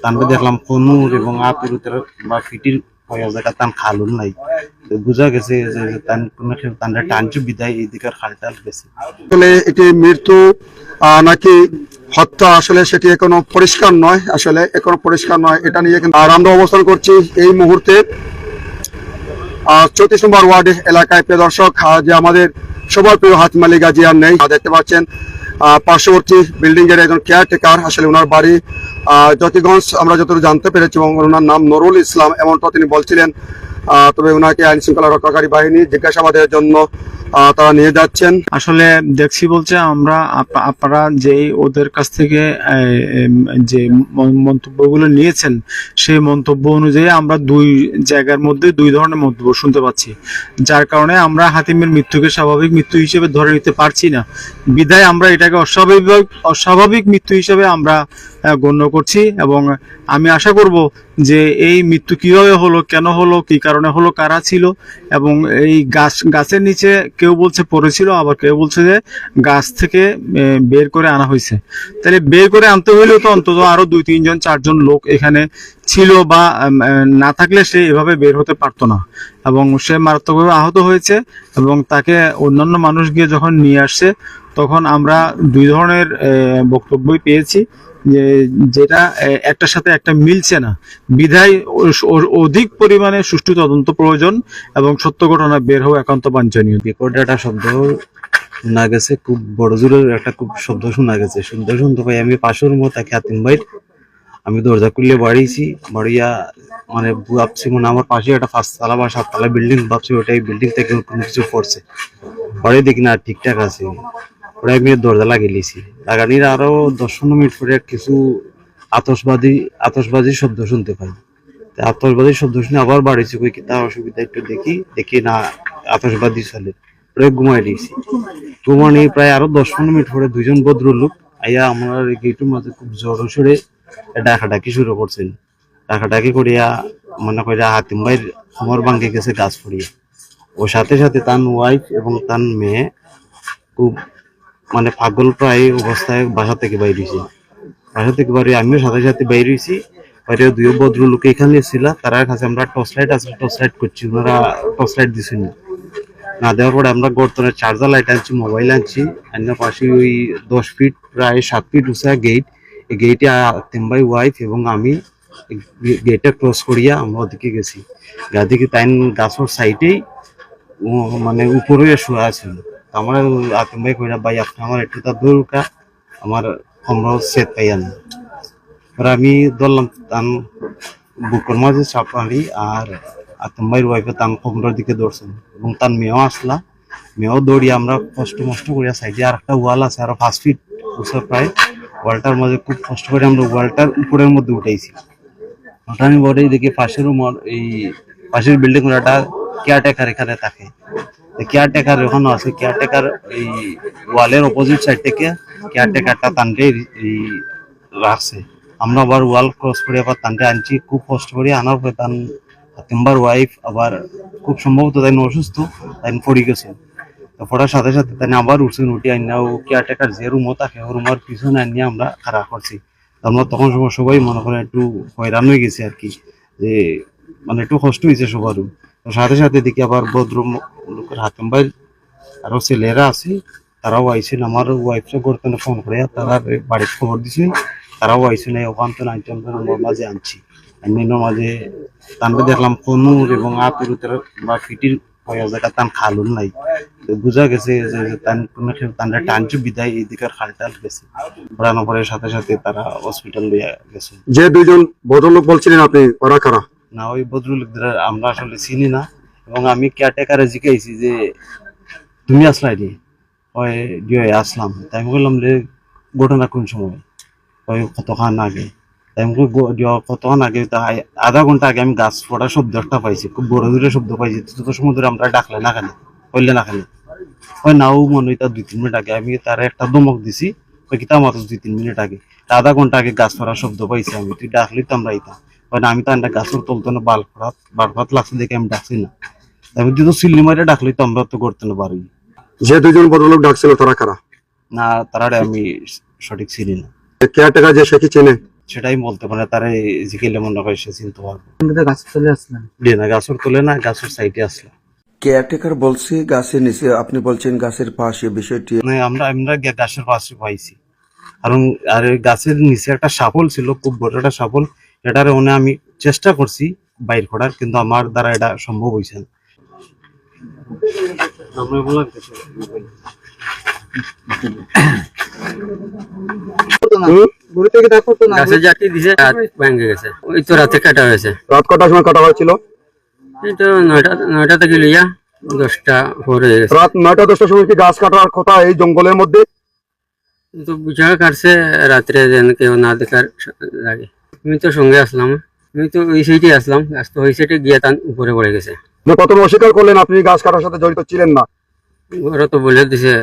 তানকে দেখলাম কনুর এবং আতুর বা ফিটির হয়ে জায়গা তান খালুন নাই। বুঝা গেছে যে তান কোনো তানরা টানচু বিদায় এই দিকের খালটাল গেছে। আসলে এটি মৃত্যু নাকি হত্যা আসলে সেটি এখনো পরিষ্কার নয়, আসলে এখনো পরিষ্কার নয় এটা নিয়ে। কিন্তু আর আমরা অবস্থান করছি এই মুহূর্তে 34 নম্বর ওয়ার্ড এলাকায়। প্রিয় দর্শক, যে আমাদের সবার প্রিয় হাতিম আলী গাজী আর নেই, দেখতে পাচ্ছেন পার্শ্ববর্তী বিল্ডিং এর একজন কেয়ারটেকার, আসলে ওনার বাড়ি জ্যোতিগঞ্জ আমরা যতটুকু জানতে পেরেছি, এবং ওনার নাম নুরুল ইসলাম এমনটা তিনি বলছিলেন। তবে ওনাকে আইন শৃঙ্খলা রক্ষাকারী বাহিনী জিজ্ঞাসাবাদের জন্য তারা নিয়ে যাচ্ছেন। আসলে দেখছি বলছে আমরা আপনারা যে ওদের কাছ থেকে যে মন্তব্যগুলো নিয়েছেন সেই মন্তব্য অনুযায়ী আমরা দুই জায়গার মধ্যে দুই ধরনের মন্তব্য শুনতে পাচ্ছি, যার কারণে আমরা হাতিমের মৃত্যুকে স্বাভাবিক মৃত্যু হিসেবে ধরে নিতে পারছি না। বিধায় আমরা এটাকে অস্বাভাবিক মৃত্যু হিসেবে আমরা গণ্য করছি, এবং আমি আশা করব যে এই মৃত্যু কিভাবে হলো, কেন হলো, কি কারণে হলো, কারা ছিল, এবং এই গাছের নিচে কেউ বলছে পড়েছিল, আবার কেউ বলছে যে গাছ থেকে বের করে আনা হয়েছে। তাহলে বের করে আনতে হইলেও তো অন্তত আরো 2-3 জন 4 জন লোক এখানে ছিল, বা না থাকলে সে এভাবে বের হতে পারতো না। এবং সে মারাত্মকভাবে আহত হয়েছে, এবং তাকে অন্যান্য মানুষ গিয়ে যখন নিয়ে আসছে তখন আমরা দুই ধরনের বক্তব্যই পেয়েছি, যেটা একটার সাথে একটা মিলছে না। বিধায় অধিক পরিমাণে সুষ্ঠু তদন্ত প্রয়োজন, এবং সত্য ঘটনা বের হওয়া একান্ত বাঞ্ছনীয়। বিকট একটা শব্দ শোনা গেছে, খুব বড় জোরের একটা খুব শব্দ শোনা গেছে। শুনতে পাই আমি পাশের রুমে তাকে হাতিম ভাই, আমি দরজা খুললে বাড়িয়েছি, বাড়িয়া মানে ভাবছি মনে আমার পাশে একটা 5 তলা বা 7 তলা বিল্ডিং, ভাবছি ওটাই বিল্ডিং থেকে কোনো কিছু পড়ছে। পরে দেখি না ঠিকঠাক আছে, ওরা আমি দরজা লাগিয়েছি। লাগানির আরো 10-15 মিনিট পরে কিছু আতশবাজির শব্দ শুনতে পাই। আতশবাজির শব্দ শুনে আবার বাড়িছি, কই কি তার অসুবিধা, একটু দেখি না আতশবাজি চলে। ওরা ঘুমাই দিয়েছি। ঘুমানি প্রায় আরো 10-15 মিনিট পরে 2 জন ভদ্রলোক আইয়া আমার গেটের মাঝে খুব জোর সরে ডাকাডাকি শুরু করছেন। ডাকাডাকি করিয়া মনে করে হাতিম ভাইয়ের কোমর ভাঙ্গে গেছে গাছ পড়িয়া। ও সাথে সাথে তার ওয়াইফ এবং তার মেয়ে খুব মানে পাগল প্রায় অবস্থায় বাসা থেকে বাইর হয়েছে। বাসা থেকে বাইরে আমিও সাথে সাথে বাইর হয়েছি। বাইরে 2 ভদ্রলোক এখানে ছিল, তার কাছে আমরা টর্চ লাইট করছি, ওনারা টর্চ লাইট দিচ্ছেন না দেওয়ার পরে আমরা গর্তনের চার্জার লাইট আনছি, মোবাইল আনছি। অন্য পাশে ওই 10 ফিট প্রায় 7 ফিট উঁচা গেট, এই গেটে হাতিম ভাই ওয়াইফ এবং আমি গেটটা ক্রস করিয়া আমরা ওদিকে গেছি। দিকে তাই গাছের সাইডেই মানে উপরে শোয়া ছিল। আমার হাতিম ভাই কইরা, ভাই আপনি আমার একটু তার দৌড়কা আমার আমরা সেট পাইয়ান। আমি ধরলাম তান বুকের মাঝে চাপালি, আর হাতিম ভাইয়ের ওয়াইফে তান কমরার দিকে দৌড়ছেন, এবং তার মেয়েও আসলা। মেয়েও দৌড়িয়ে আমরা কষ্ট করিয়া সাইডে আর একটা ওয়াল আছে আরো 5 ফিট উঁচা প্রায়, ওয়ালটার মাঝে খুব কষ্ট করে আমরা ওয়ালটার উপরের মধ্যে উঠাইছি। ওঠানি পরে দেখি পাশের এই পাশের বিল্ডিং ওটা কেয়ারটেকার এখানে থাকে। কেয়ারটেকার ওখানে আছে, কেয়ারটেকার এই ওয়ালের অপোজিট সাইড থেকে কেয়ারটেকারটা তানকে এই রাখছে। আমরা আবার ওয়াল ক্রস করে আবার তানকে আনছি, খুব কষ্ট করে আনার পরে তান হাতিমবার ওয়াইফ আবার খুব সম্ভবত তাই অসুস্থ, তাই পড়ে গেছে। তো পড়ার সাথে সাথে তাই আবার উঠছেন, উঠে আইনা ও কেয়ারটেকার যে রুমও থাকে ও রুমের পিছনে আনিয়ে আমরা খাড়া করছি। আমরা তখন সবাই মনে করেন একটু হয়রান হয়ে গেছে আর কি, যে মানে একটু কষ্ট হয়েছে সবারও। তো সাথে সাথে দেখি আবার ভদ্র লোকের হাতিম ভাই আরো ছেলেরা আছে, তারাও আইসেন। আমার ওয়াইফকে গর্তনে ফোন করে তারা বাড়ির খবর দিছে, তারাও আইসেন। ওখান থেকে আমার মাঝে আনছি, আইনের মাঝে তানকে দেখলাম কনুর এবং আতুর বা ফিটির হয়ে জায়গা তান খালুন নাই। বুঝা গেছে যে তানরা টানচু বিদায় এই দিকের খালটাল গেছে। ঘোরানো পরে সাথে সাথে তারা হসপিটাল লইয়া গেছে। যে 2 জন ভদ্রলোক বলছিলেন আপনি, ওরা কারা? না, ওই ভদ্রলোকদের আমরা আসলে চিনি না, এবং আমি কেয়ারটেকারে জিজ্ঞাসি যে তুমি আসলাই রে? ওই আসলাম। তাই আমি বললাম যে ঘটনা কোন সময়? ওই কতক্ষণ আগে। তাই আমি কতক্ষণ আগে, আধা ঘন্টা আগে আমি গাছ পড়ার শব্দ একটা পাইছি, খুব বড় জোরে শব্দ পাইছি। তত সময় ধরে আমরা ডাকলে না কেন, করলে না কেন, ওই নাও মনে হয় তার 2-3 মিনিট আগে আমি তার একটা দমক দিছি। ওই কিতা মাত্র 2-3 মিনিট আগে, আধা ঘন্টা আগে গাছ পড়ার শব্দ পাইছি আমি। তুই ডাকলি তো আমরা ইতাম। না, আমি তো একটা গাছের তলতে না বাল লাগছে দেখে আমি ডাকছি না। আমি তো সিল্লি মারে ডাকলি তো আমরা তো করতে না পারি। যে 2 জন ভদ্রলোক ডাকছিল তারা কারা? না, তারা আমি সঠিক চিনি না। কেয়ারটেকার যে সে কি চেনে? সেটাই বলতে পারে, তারা জিকেলে মনে হয় সে চিনতে পারবে। গাছ চলে আসলেন? জি না, গাছের তোলে না, গাছের সাইডে আসলো। কেয়ারটেকার বলছে গাছের নিচে, আপনি বলছেন গাছের পাশে, বিষয়টি মানে আমরা আমরা গাছের পাশে পাইছি, কারণ আর ওই গাছের নিচে একটা সাপল ছিল, খুব বড় একটা সাপল। এটারে ওনে আমি চেষ্টা করছি বাইর করার, কিন্তু আমার দ্বারা এটা সম্ভব হয়েছে না। আমরা বললাম ঘুরে থেকে দেখো তো না, গাছে জাতি দিছে, রাত ভেঙে গেছে। ওই তো রাতে কাটা হয়েছে। রাত কটার সময় কাটা হয়েছিল? এই তো 9টা থেকে লইয়া 10টা ভোর হয়ে গেছে। রাত 9টা-10টার সময় কি গাছ কাটার কথা এই জঙ্গলের মধ্যে? কিন্তু বুঝা কাটছে রাত্রে, যেন কেউ না দেখার লাগে। আমি তো সঙ্গে আসলাম, আমি তো ওই সাইডে আসলাম, গাছ তো ওই সাইডে গিয়ে তার উপরে পড়ে গেছে। প্রথমে অস্বীকার করলেন আপনি গাছ কাটার সাথে জড়িত ছিলেন না। ওরা তো বলে দিছে